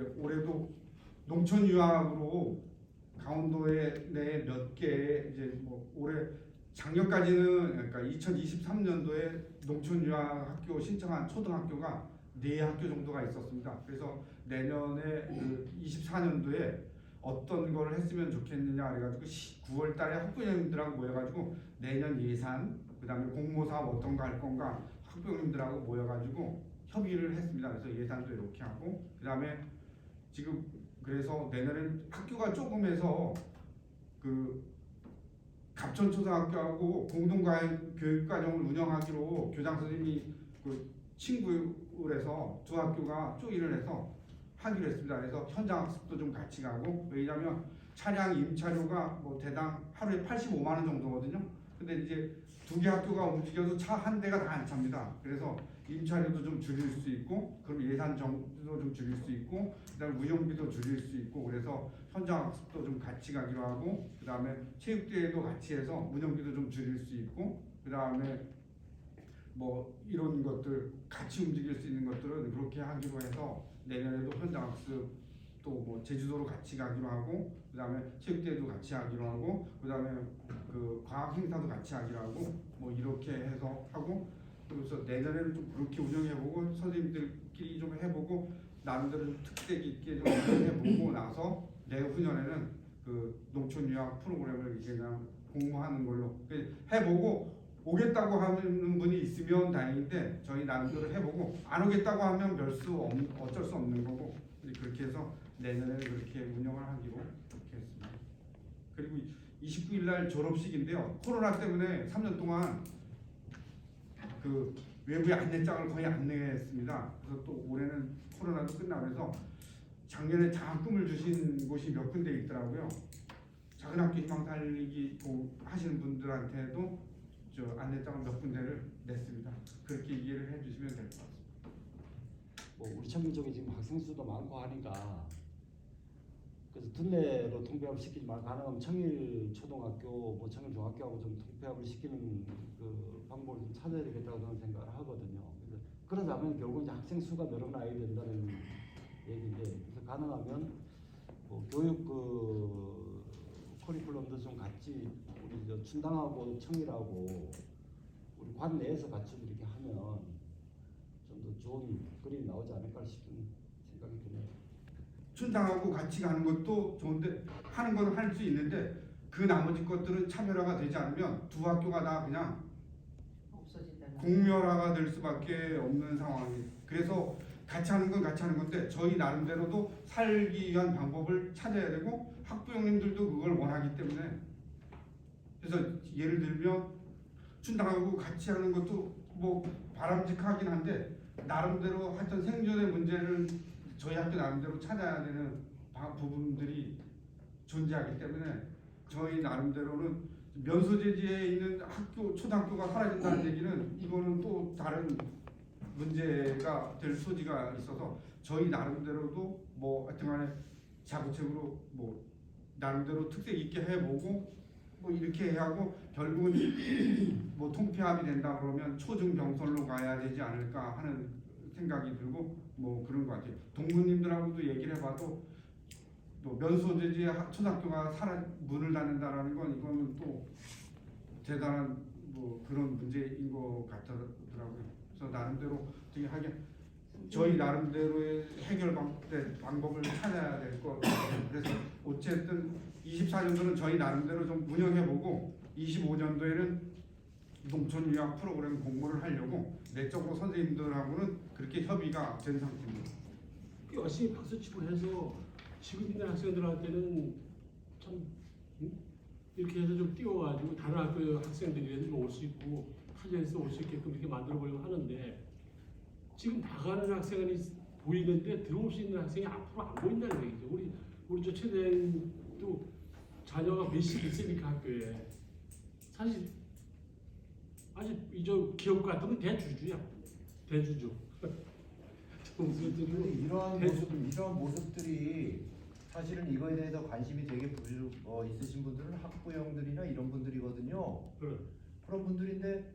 이제 올해도 농촌 유학으로 강원도에 내 몇 개 이제 뭐 올해 작년까지는 그러니까 2023년도에 농촌 유학 학교 신청한 초등학교가 4학교 정도가 있었습니다. 그래서 내년에 그 24년도에 어떤 걸 했으면 좋겠느냐 그래가지고 9월 달에 학부형님들하고 모여가지고 내년 예산 그다음에 공모사업 어떤 거 할 건가 학부형님들하고 모여가지고 협의를 했습니다. 그래서 예산도 이렇게 하고 그다음에 지금 그래서 내년엔 학교가 조금 해서 그 갑천초등학교하고 공동교육과정을 운영하기로 교장 선생님이 그 친구를 해서 두 학교가 조의를 해서 하기로 했습니다. 그래서 현장 학습도 좀 같이 가고 왜냐하면 차량 임차료가 뭐 대당 하루에 85만 원 정도거든요. 근데 이제 두 개 학교가 움직여도 차 한 대가 다 안 찹니다. 그래서 임차료도 좀 줄일 수 있고 그럼 예산 정도도 좀 줄일 수 있고 그다음에 운영비도 줄일 수 있고 그래서 현장 학습도 좀 같이 가기로 하고 그다음에 체육대회도 같이 해서 운영비도 좀 줄일 수 있고 그다음에 뭐 이런 것들 같이 움직일 수 있는 것들은 그렇게 하기로 해서 내년에도 현장 학습 또 뭐 제주도로 같이 가기로 하고 그다음에 체육대회도 같이 하기로 하고 그다음에 그 과학 행사도 같이 하기로 하고 뭐 이렇게 해서 하고 그래서 내년에는 좀 그렇게 운영해보고 선생님들끼리 좀 해보고 나름대로 좀 특색 있게 좀 해보고 나서 내후년에는 그 농촌 유학 프로그램을 이제 그냥 공모하는 걸로 해보고 오겠다고 하는 분이 있으면 다행인데 저희 나름대로 해보고 안 오겠다고 하면 어쩔 수 없는 거고 그렇게 해서 내년에는 그렇게 운영을 하기로 그렇게 했습니다. 그리고 29일 날 졸업식인데요. 코로나 때문에 3년 동안 그 외부의 안내장을 거의 안 내겠습니다. 그래서 또 올해는 코로나도 끝나고 해서 작년에 장학금을 주신 곳이 몇 군데 있더라고요. 작은 학교 희망 살리기 하시는 분들한테도 저 안내장을 몇 군데를 냈습니다. 그렇게 이해를 해주시면 될 것 같습니다. 뭐 우리 청일 쪽에 지금 학생 수도 많고 하니까 그래서 둘레로 통폐합을 시키지 말고 가능하면 청일 초등학교, 뭐 청일 중학교하고 좀 통폐합을 시키는 그 방법을 좀 찾아야 되겠다고 저는 생각을 하거든요. 그래서 그러자면 결국 이제 학생 수가 늘어나야 된다는 얘기인데 그래서 가능하면 뭐 교육 그 커리큘럼도 좀 같이 우리 저 춘당하고 청일하고 우리 관 내에서 같이 이렇게 하면 좀 더 좋은 그림이 나오지 않을까 싶은 생각이 드네요. 춘당하고 같이 가는 것도 좋은데 하는 건 할 수 있는데 그 나머지 것들은 차별화가 되지 않으면 두 학교가 다 그냥 공멸화가 될 수밖에 없는 상황이. 그래서 같이 하는 건 같이 하는 건데 저희 나름대로도 살기 위한 방법을 찾아야 되고 학부형님들도 그걸 원하기 때문에 그래서 예를 들면 춘당하고 같이 하는 것도 뭐 바람직하긴 한데 나름대로 하여튼 생존의 문제를 저희 학교 나름대로 찾아야 되는 부분들이 존재하기 때문에 저희 나름대로는 면소재지에 있는 학교 초등학교가 사라진다는 얘기는 이거는 또 다른 문제가 될 소지가 있어서 저희 나름대로도 뭐 하여튼간에 자구책으로 뭐 나름대로 특색 있게 해보고 뭐 이렇게 하고 결국은 뭐 통폐합이 된다 그러면 초중병설로 가야 되지 않을까 하는 생각이 들고 뭐 그런 것 같아요. 동문님들하고도 얘기를 해봐도 또 면소재지 초등학교가 문을 닫는다라는 건 이거는 또 대단한 뭐 그런 문제인 것 같더라고요. 그래서 나름대로 어떻게 하게 저희 나름대로의 해결 방법을 찾아야 될 것 같아요. 그래서 어쨌든 24년도는 저희 나름대로 좀 운영해보고 25년도에는 농촌 유학 프로그램 공모를 하려고 내적으로 선생님들하고는 그렇게 협의가 된 상태입니다. 열심히 박수치고 해서 지금 있는 학생들한테는 참 이렇게 해서 좀 띄워가지고 다른 학교 학생들이라도 좀 올 수 있고 타지에서 올 수 있게끔 이렇게 만들어 보려고 하는데 지금 나가는 학생이 보이는데 들어올 수 있는 학생이 앞으로 안 보인다는 얘기죠. 우리 저 최대도 자녀가 몇십 있으니까 학교에 사실 아직 이저 기업 같은 건 대주주야. 대주주. 이러한 모습들이 사실은 이거에 대해서 관심이 되게 있으신 분들은 학부형들이나 이런 분들이거든요. 그런 분들인데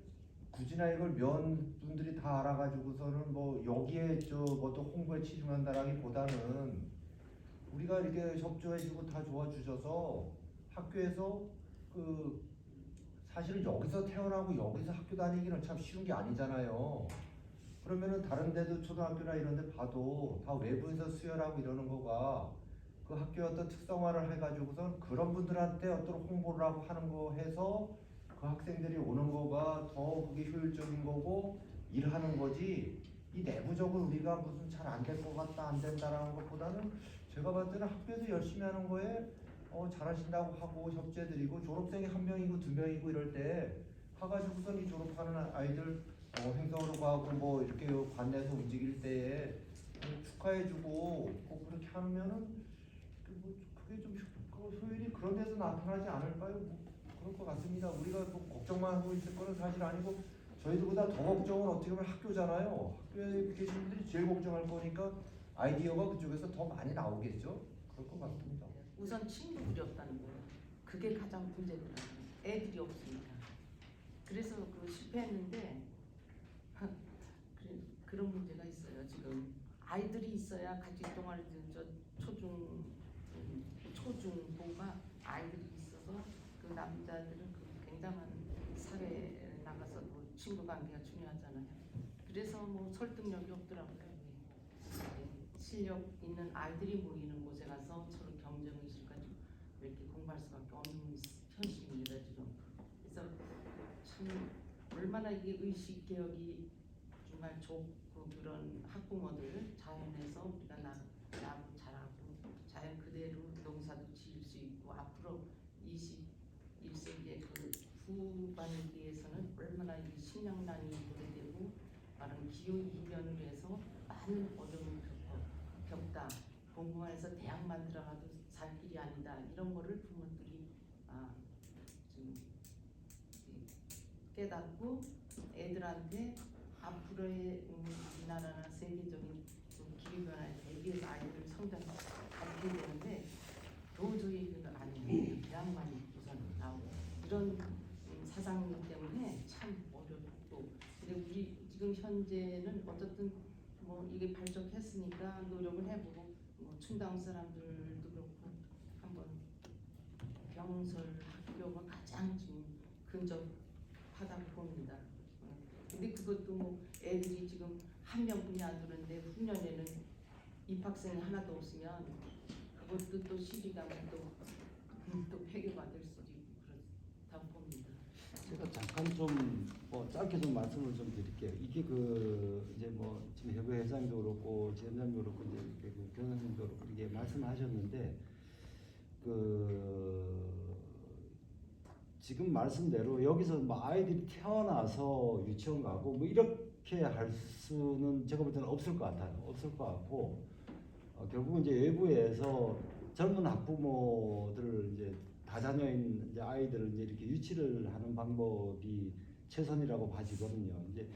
굳이나 이걸 분들이 다 알아가지고서는 뭐 여기에 뭐 또 홍보에 치중한다라기보다는 우리가 이렇게 협조해주고 다 도와주셔서 학교에서 그 사실은 여기서 태어나고 여기서 학교 다니기는 참 쉬운 게 아니잖아요. 그러면은 다른 데도 초등학교나 이런 데 봐도 다 외부에서 수혈하고 이러는 거가 그 학교의 어떤 특성화를 해가지고선 그런 분들한테 어떤 홍보를 하고 하는 거 해서 그 학생들이 오는 거가 더 그게 효율적인 거고 일하는 거지. 이 내부적으로 우리가 무슨 잘 안 될 것 같다 안 된다라는 것보다는 제가 봤을 때는 학교에서 열심히 하는 거에 잘하신다고 하고 협조해드리고 졸업생이 1명이고 2명이고 이럴 때 가가지고선 이 졸업하는 아이들 행성으로 가고 뭐 이렇게 관내에서 움직일 때에 축하해주고 꼭 그렇게 하면은 그게 좀 효율이 그런 데서 나타나지 않을까요? 뭐 그럴 것 같습니다. 우리가 뭐 걱정만 하고 있을 거는 사실 아니고 저희들보다 더 걱정은 어떻게 보면 학교잖아요. 학교에 계신 분들이 제일 걱정할 거니까 아이디어가 그쪽에서 더 많이 나오겠죠. 그럴 것 같습니다. 우선 친구들이 없다는 거예요. 그게 가장 문제더라고요. 애들이 없으니까. 그래서 그 실패했는데 그런 문제가 있어요. 지금 아이들이 있어야 같이 동아리 초중고가 아이들이 있어서 그 남자들은 그 굉장한 사회에 나가서 뭐 친구 관계가 중요하잖아요. 그래서 뭐 설득력이 없더라고요. 실력 있는 아이들이 모이는 곳에 가서 서로 경쟁의식 가지고 이렇게 공부할 수밖에 없는 현실입니다 지금. 그래서 참 얼마나 이게 의식 개혁이 정말 좋고 그런 학부모들 자연에서 우리가 나무 자라고 자연 그대로 농사도 지을 수 있고 앞으로 21세기의 그 후반기에서는 얼마나 이 식량난이 도래되고 많은 기후 이변을 해서 많은 어려움을 겪다 공부만해서 대학만 들어가도 살 길이 아니다 이런 거를 부모들이 좀 깨닫고 애들한테 앞으로의 우리나라나 세계적인 기후 변화에 대비해서 아이들 성장 가르쳐야 되는데 도저히 그건 아니에요. 대학만 우선 나오고 이런 사상 때문에 참 어렵고 근데 우리 지금 현재는 어쨌든 뭐 이게 발족했으니까 노력을 해보고 뭐 춘당 사람들도 그렇고 한번 병설 학교가 가장 지금 근접하다고 봅니다. 근데 그것도 뭐 애들이 지금 한 명뿐이 안 들었는데 후년에는 입학생이 하나도 없으면 그것도 또 시비가면 또 폐교받을 수도 있고 그렇다 봅니다. 제가 잠깐 좀 짧게 좀 말씀을 좀 드릴게요. 이게 그 이제 뭐 지금 협회 회장도 그렇고 지원장도 그렇고 이제 이렇게 그 교수님도 그렇고 이게 말씀하셨는데 그 지금 말씀대로 여기서 뭐 아이들이 태어나서 유치원 가고 뭐 이렇게 할 수는 제가 볼 때는 없을 것 같아요. 없을 것 같고 결국은 이제 외부에서 젊은 학부모들을 이제 다자녀인 이제 아이들을 이제 이렇게 유치를 하는 방법이 최선이라고 봐지거든요. 이제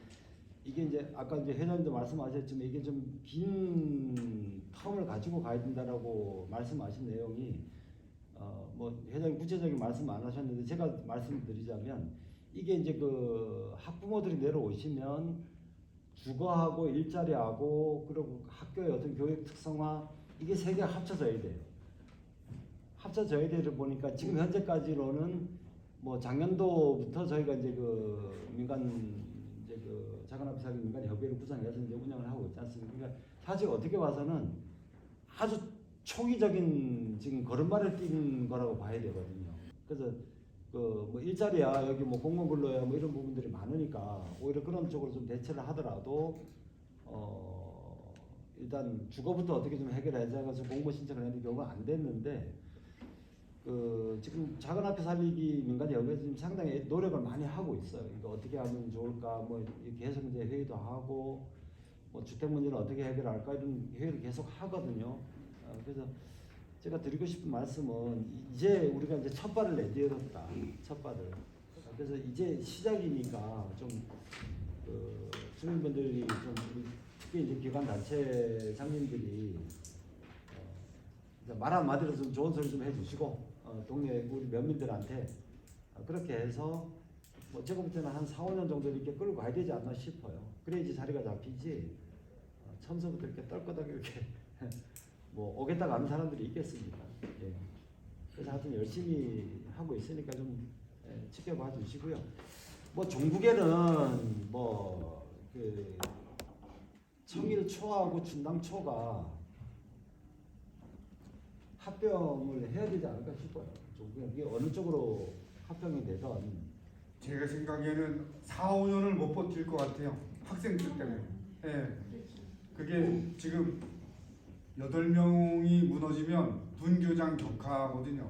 이게 이제 아까 이제 회장님도 말씀하셨지만 이게 좀 긴 텀을 가지고 가야 된다라고 말씀하신 내용이 뭐 회장님 구체적인 말씀 안 하셨는데 제가 말씀드리자면 이게 이제 그 학부모들이 내려오시면 주거하고 일자리하고 그리고 학교의 어떤 교육 특성화 이게 세 개가 합쳐져야 돼요. 합쳐져야 되다 보니까 지금 현재까지로는 뭐 작년도부터 저희가 이제 그 민간 이제 그 작은아파트 살기 민간 협의회를 구성해서 이제 운영을 하고 있지 않습니까? 그러니까 사실 어떻게 봐서는 아주 초기적인 지금 걸음마를 뛴 거라고 봐야 되거든요. 그래서 그 뭐 일자리야 여기 뭐 공공근로야 뭐 이런 부분들이 많으니까 오히려 그런 쪽으로 좀 대처를 하더라도 일단 주거부터 어떻게 좀 해결하자면서 공모 신청을 했는데 결국 안 됐는데 그 지금 작은 아파트 살리기 민간협의회에서 지금 상당히 노력을 많이 하고 있어요. 이거 어떻게 하면 좋을까 뭐 계속 이제 회의도 하고 뭐 주택 문제는 어떻게 해결할까 이런 회의를 계속 하거든요. 그래서 제가 드리고 싶은 말씀은 이제 우리가 이제 첫 발을 내디뎠다. 첫 발을. 그래서 이제 시작이니까 좀 그 주민분들이 좀 특히 이제 기관 단체 장님들이 말 한마디로 좀 좋은 소리 좀 해주시고 동네 우리 면민들한테 그렇게 해서 뭐 제가 볼 때는 한 4, 5년 정도 이렇게 끌고 가야 되지 않나 싶어요. 그래야지 자리가 잡히지 처음부터 이렇게 떨거덕 이렇게 뭐 오겠다고 하는 사람들이 있겠습니까? 예. 그래서 하여튼 열심히 하고 있으니까 좀 지켜봐 주시고요. 뭐 종국에는 뭐 그 청일초하고 충남초가 합병을 해야 되지 않을까 싶어요. 이게 어느 쪽으로 합병이 되든 제가 생각에는 4, 5년을 못 버틸 것 같아요. 학생들 때문에. 예. 그게 지금 8명이 무너지면 분교장 격하거든요.